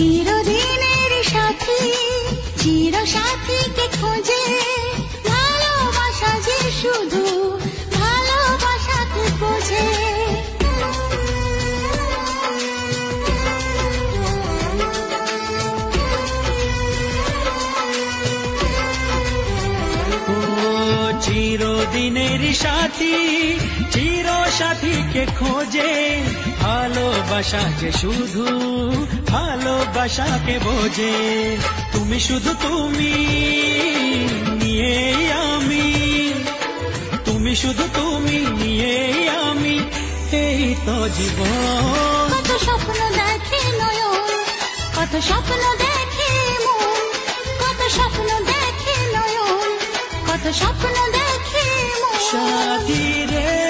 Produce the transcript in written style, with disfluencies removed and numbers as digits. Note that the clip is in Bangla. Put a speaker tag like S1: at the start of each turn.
S1: চিরদিনের সাথী চির সাথীকে খোঁজে ভালোবাসা যে শুধু ভালোবাসাকে বোঝে।
S2: চিরদিনের সাথী চির সাথীকে খোঁজে ভালোবাসা যে শুধু ভালোবাসাকে বোঝে। তুমি শুধু তুমি নিয়ে আমি, তুমি শুধু তুমি নিয়ে আমি, এই তো জীবন।
S1: কত স্বপ্ন দেখে নয়ন, কত স্বপ্ন দেখে মন, কত স্বপ্ন দেখে নয়ন, কত স্বপ্ন দেখে মন।
S2: সাথী রে